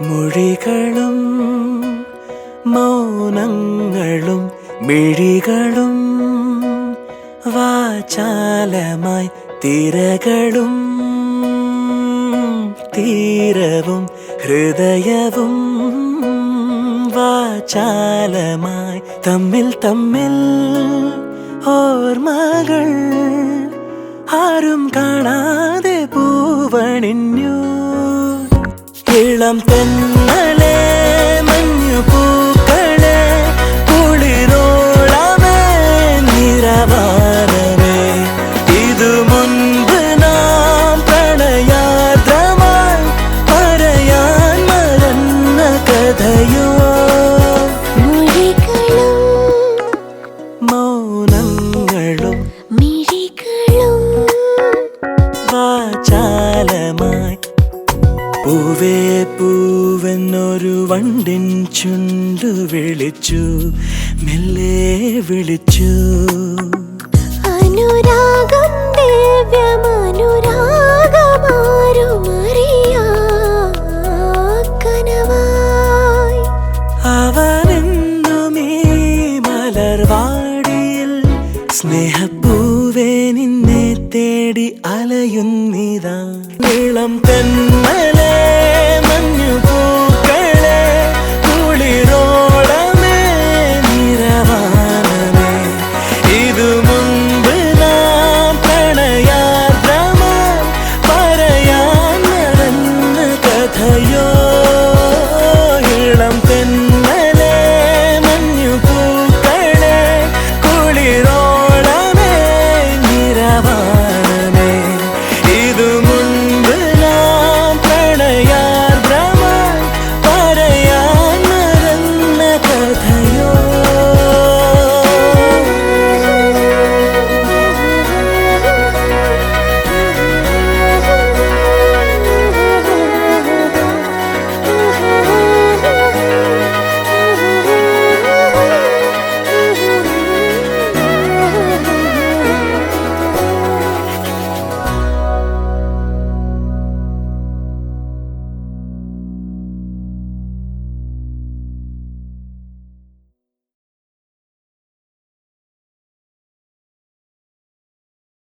മൊഴികളും മൗനങ്ങളും മിഴികളും വാചാലമായി തിരകളും തീരവും ഹൃദയവും വാചാലമായി തമ്മിൽ തമ്മിൽ ഓർമ്മകൾ ആരും കാണാതെ പൂവണിഞ്ഞു. ഇളം തെന്നലെ മഞ്ഞു പൂക്കളെ കുളിരോളമേ നിറവാനമേ ഇതു മുൻപ് നാം പ്രണയാദ്രമായി പറയാൻ മറന്ന കഥയോ. മൗനങ്ങളും മിഴികളും വാചാലമായി പൂവേ പൂവെന്നൊരു വണ്ടിൻ ചുണ്ടു വിളിച്ചു, മെല്ലെ വിളിച്ചു. അനുരാഗം ദിവ്യമാനുരാഗമാരുമറിയാകനവായി അവനെന്നുമീ മലർവാടിയിൽ സ്നേഹപ്പൂവേ നിന്നെ തേടി അലയുന്നിതാ. ഇളം തെന്മല